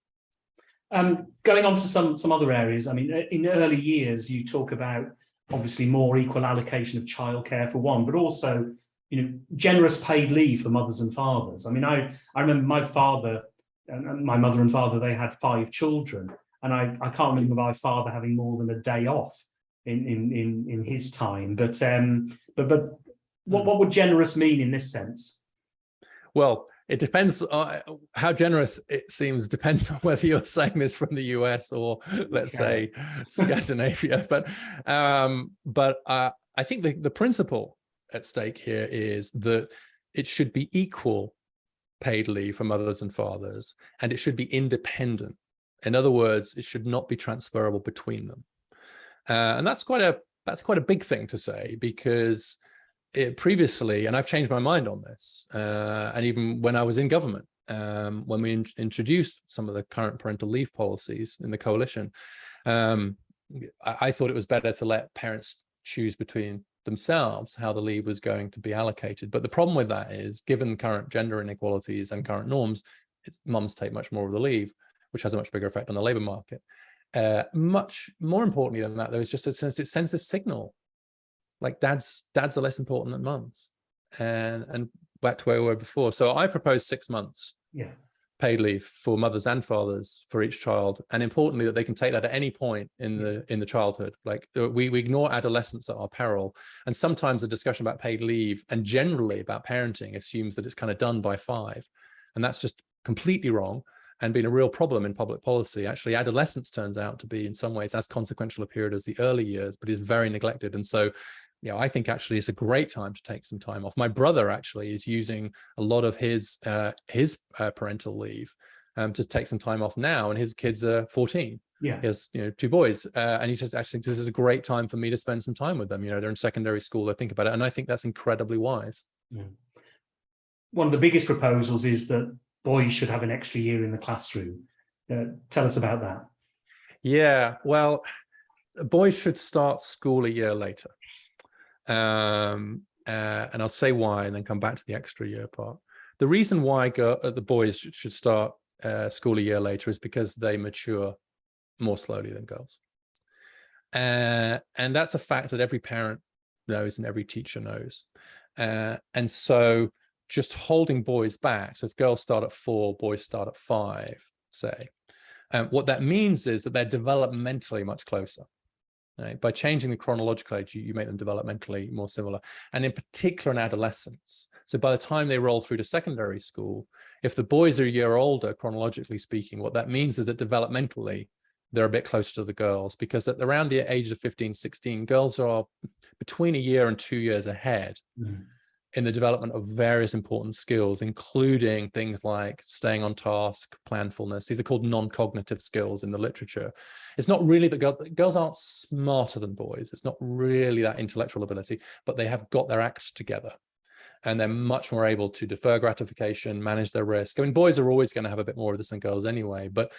A: Going on to some other areas, I mean, in early years, you talk about obviously more equal allocation of childcare for one, but also, generous paid leave for mothers and fathers. I mean, I remember my father and my mother and father, they had 5 children, and I can't remember my father having more than a day off in his time. But what would generous mean in this sense?
B: Well, it depends how generous it seems, depends on whether you're saying this from the US or, let's say, Scandinavia. But I think the principle at stake here is that it should be equal paid leave for mothers and fathers, and it should be independent. In other words, it should not be transferable between them. And that's quite a big thing to say, because previously, and I've changed my mind on this, and even when I was in government, when we introduced some of the current parental leave policies in the coalition, I thought it was better to let parents choose between themselves how the leave was going to be allocated. But the problem with that is, given current gender inequalities and current norms, mums take much more of the leave, which has a much bigger effect on the labor market. Much more importantly than that, though, is just it sends a signal, like dads are less important than mums, and back to where we were before. So I propose 6 months paid leave for mothers and fathers for each child, and importantly that they can take that at any point in the childhood. Like we ignore adolescence at our peril, and sometimes the discussion about paid leave and generally about parenting assumes that it's kind of done by 5, and that's just completely wrong and been a real problem in public policy. Actually, adolescence turns out to be in some ways as consequential a period as the early years, but is very neglected. And so I think actually it's a great time to take some time off. My brother actually is using a lot of his parental leave to take some time off now, and his kids are 14. He has 2 boys, and he says, actually, this is a great time for me to spend some time with them. They're in secondary school, they think about it, and I think that's incredibly wise.
A: One of the biggest proposals is that boys should have an extra year in the classroom. Tell us about that. Yeah,
B: well, boys should start school a year later. And I'll say why, and then come back to the extra year part. The reason why the boys should start school a year later is because they mature more slowly than girls. And that's a fact that every parent knows and every teacher knows. And so just holding boys back, so if girls start at 4, boys start at 5, say, what that means is that they're developmentally much closer. Right? By changing the chronological age, you make them developmentally more similar, and in particular in adolescence. So by the time they roll through to secondary school, if the boys are a year older, chronologically speaking, what that means is that developmentally, they're a bit closer to the girls, because at around the age of 15, 16, girls are between a year and 2 years ahead in the development of various important skills, including things like staying on task, planfulness. These are called non-cognitive skills in the literature. It's not really that girls aren't smarter than boys. It's not really that intellectual ability, but they have got their acts together, and they're much more able to defer gratification, manage their risk. I mean, boys are always going to have a bit more of this than girls anyway, but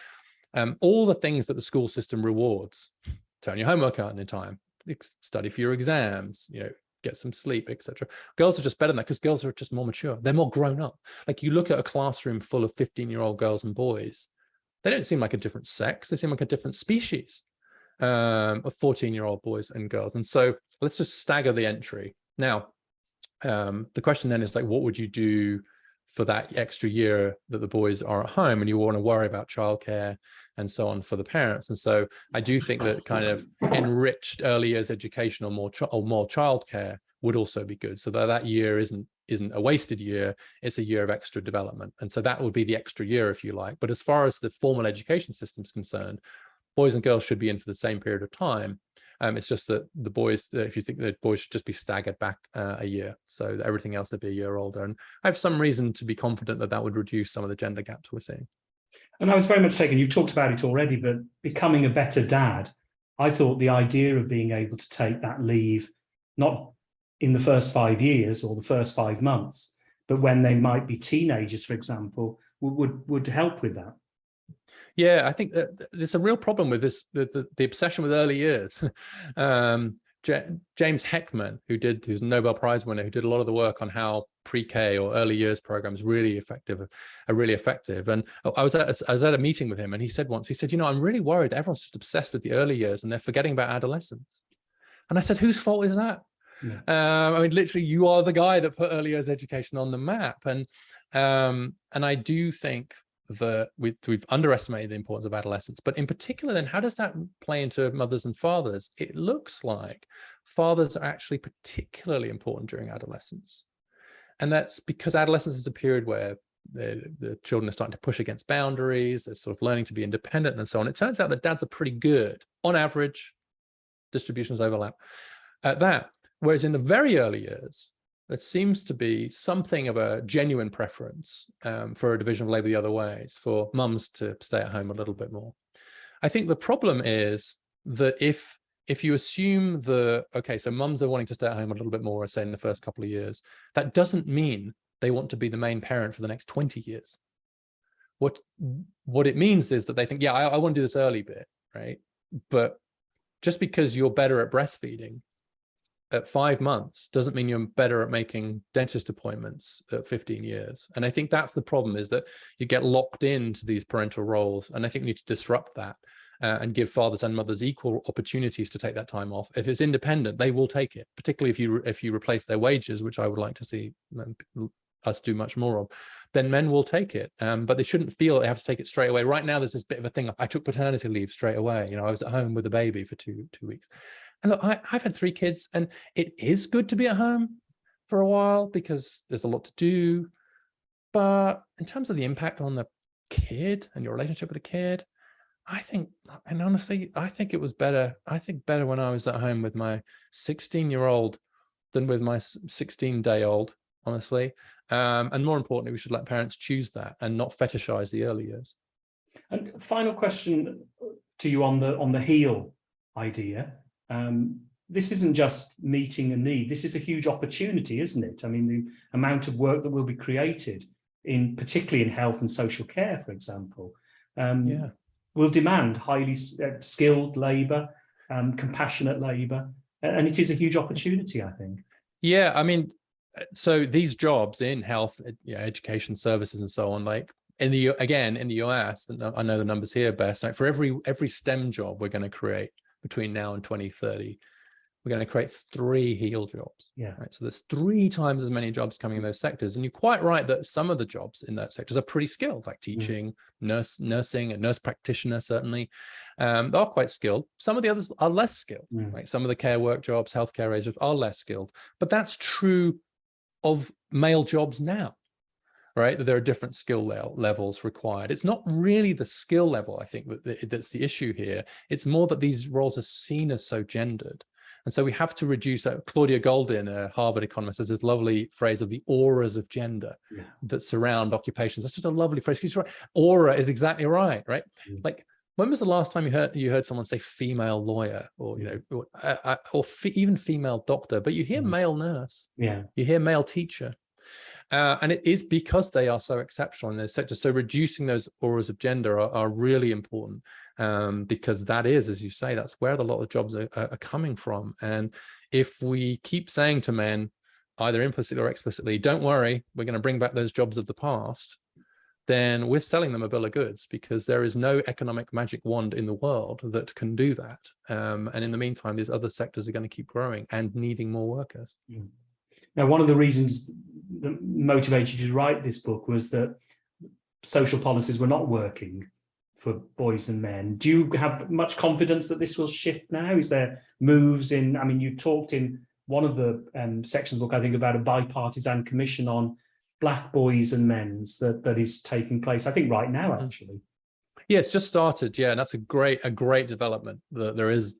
B: all the things that the school system rewards, turn your homework out in time, study for your exams, get some sleep, etc. Girls are just better than that, because girls are just more mature. They're more grown up. Like, you look at a classroom full of 15-year-old girls and boys, They don't seem like a different sex. They seem like a different species of 14-year-old boys and girls. And so let's just stagger the entry. Now, the question then is like, what would you do for that extra year that the boys are at home, and you want to worry about childcare and so on for the parents? And so I do think that kind of enriched early years education or more childcare would also be good, so that year isn't a wasted year, it's a year of extra development. And so that would be the extra year, if you like. But as far as the formal education system is concerned, boys and girls should be in for the same period of time. It's just that the boys, if you think that boys should just be staggered back a year, so that everything else would be a year older. And I have some reason to be confident that that would reduce some of the gender gaps we're seeing.
A: And I was very much taken, you've talked about it already, but becoming a better dad, I thought the idea of being able to take that leave, not in the first 5 years or the first 5 months, but when they might be teenagers, for example, would help with that.
B: Yeah, I think that there's a real problem with this, the obsession with early years. James Heckman, who's a Nobel Prize winner, who did a lot of the work on how pre-K or early years programs are really effective. And I was at a meeting with him, and he said once, I'm really worried that everyone's just obsessed with the early years and they're forgetting about adolescence. And I said, whose fault is that? Yeah. I mean, literally, you are the guy that put early years education on the map. And I do think that we've underestimated the importance of adolescence. But in particular, then, how does that play into mothers and fathers? It looks like fathers are actually particularly important during adolescence. And that's because adolescence is a period where the children are starting to push against boundaries, they're sort of learning to be independent and so on. It turns out that dads are pretty good, on average, distributions overlap, at that. Whereas in the very early years, there seems to be something of a genuine preference for a division of labor the other ways, for mums to stay at home a little bit more. I think the problem is that if you assume so mums are wanting to stay at home a little bit more, say in the first couple of years, that doesn't mean they want to be the main parent for the next 20 years. What it means is that they think, yeah, I want to do this early bit, right? But just because you're better at breastfeeding at 5 months doesn't mean you're better at making dentist appointments at 15 years. And I think that's the problem, is that you get locked into these parental roles. And I think we need to disrupt that and give fathers and mothers equal opportunities to take that time off. If it's independent, they will take it, particularly if you replace their wages, which I would like to see us do much more of, then men will take it. But they shouldn't feel they have to take it straight away. Right now, there's this bit of a thing. I took paternity leave straight away. I was at home with a baby for two weeks. And look, I've had 3 kids, and it is good to be at home for a while because there's a lot to do. But in terms of the impact on the kid and your relationship with the kid, I think, and honestly, I think it was better. I think better when I was at home with my 16-year-old than with my 16-day-old, honestly. And more importantly, we should let parents choose that and not fetishize the early years.
A: And final question to you on the heal idea. This isn't just meeting a need. This is a huge opportunity, isn't it? I mean, the amount of work that will be created, particularly in health and social care, for example, will demand highly skilled labour, compassionate labour, and it is a huge opportunity, I think. Yeah,
B: I mean, so these jobs in health, education services and so on, like in the US, and I know the numbers here best, like for every STEM job we're going to create between now and 2030, we're going to create 3 heal jobs.
A: Yeah.
B: Right. So there's 3 times as many jobs coming in those sectors. And you're quite right that some of the jobs in that sectors are pretty skilled, like teaching, nursing, and nurse practitioner, certainly. They are quite skilled. Some of the others are less skilled. Like some of the care work jobs, healthcare jobs are less skilled. But that's true of male jobs now, right? That there are different skill levels required. It's not really the skill level, I think, that's the issue here. It's more that these roles are seen as so gendered. And so we have to reduce Claudia Goldin, a Harvard economist, has this lovely phrase of the auras of gender that surround occupations. That's just a lovely phrase. She's right. Aura is exactly right? Like, when was the last time you heard someone say female lawyer, or even female doctor? But you hear male nurse.
A: Yeah.
B: You hear male teacher. And it is because they are so exceptional in their sector. So reducing those auras of gender are really important, because that is, as you say, that's where a lot of jobs are coming from. And if we keep saying to men, either implicitly or explicitly, don't worry, we're going to bring back those jobs of the past, then we're selling them a bill of goods, because there is no economic magic wand in the world that can do that. And in the meantime, these other sectors are going to keep growing and needing more workers.
A: Now, one of the reasons that motivated you to write this book was that social policies were not working for boys and men. Do you have much confidence that this will shift now? Is there moves in, I mean, you talked in one of the sections of the book, I think, about a bipartisan commission on Black boys and men's that is taking place, I think, right now, actually.
B: Yeah, it's just started. Yeah, and that's a great development. There is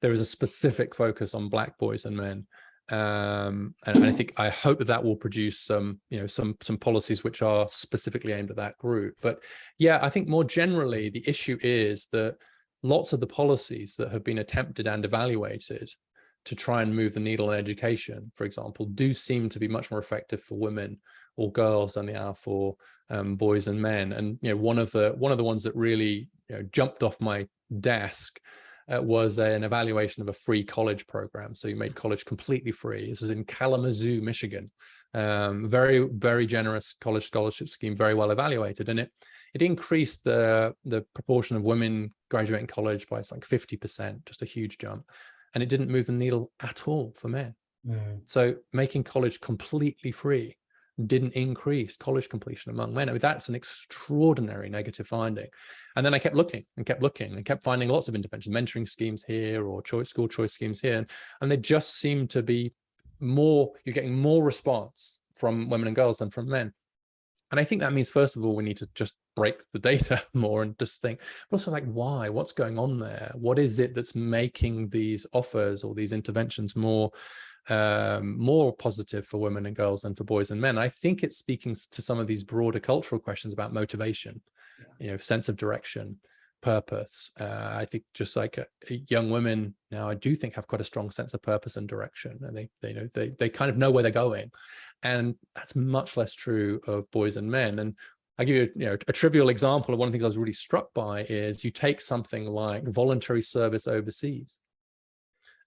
B: a specific focus on Black boys and men. And I hope that will produce some policies which are specifically aimed at that group. But yeah, I think more generally, the issue is that lots of the policies that have been attempted and evaluated to try and move the needle in education, for example, do seem to be much more effective for women or girls than they are for boys and men. And one of the ones that really jumped off my desk was an evaluation of a free college program. So you made college completely free. This was in Kalamazoo, Michigan. Very, very generous college scholarship scheme, very well evaluated. And it increased the proportion of women graduating college by like 50%, just a huge jump. And it didn't move the needle at all for men. So making college completely free didn't increase college completion among men. I mean, that's an extraordinary negative finding. And then I kept looking and kept finding lots of intervention, mentoring schemes here or school choice schemes here. And they just seem to be you're getting more response from women and girls than from men. And I think that means, first of all, we need to just break the data more and just think, but also like, why? What's going on there? What is it that's making these offers or these interventions more positive for women and girls than for boys and men? I think it's speaking to some of these broader cultural questions about motivation, sense of direction, purpose. I think just like young women now, I do think have quite a strong sense of purpose and direction, and they kind of know where they're going, and that's much less true of boys and men. And I give you a trivial example of one of the things I was really struck by is you take something like voluntary service overseas,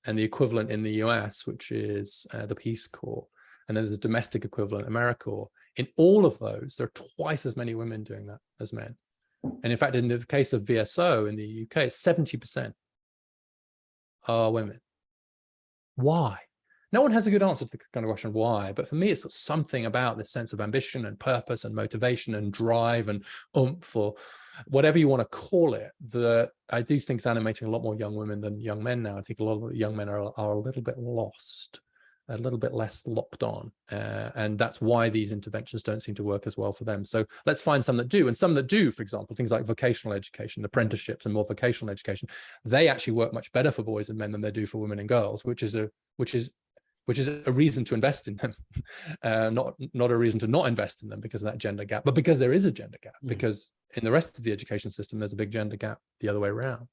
B: and the equivalent in the US, which is the Peace Corps, and there's a domestic equivalent, AmeriCorps. In all of those, there are twice as many women doing that as men. And in fact, in the case of VSO in the UK, 70% are women. Why? No one has a good answer to the kind of question why, but for me, it's something about this sense of ambition and purpose and motivation and drive and oomph, or whatever you want to call it, that I do think is animating a lot more young women than young men now. I think a lot of young men are a little bit lost, a little bit less locked on. And that's why these interventions don't seem to work as well for them. So let's find some that do. And some that do, for example, things like vocational education, apprenticeships and more vocational education, they actually work much better for boys and men than they do for women and girls, which is a reason to invest in them, not a reason to not invest in them because of that gender gap, but because there is a gender gap, because in the rest of the education system, there's a big gender gap the other way around.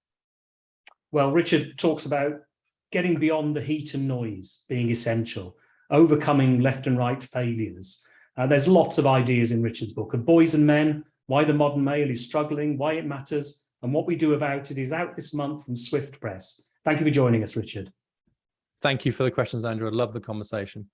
A: Well, Richard talks about getting beyond the heat and noise being essential, overcoming left and right failures. There's lots of ideas in Richard's book of boys and men, why the modern male is struggling, why it matters, and what we do about it is out this month from Swift Press. Thank you for joining us, Richard.
B: Thank you for the questions, Andrew. I love the conversation.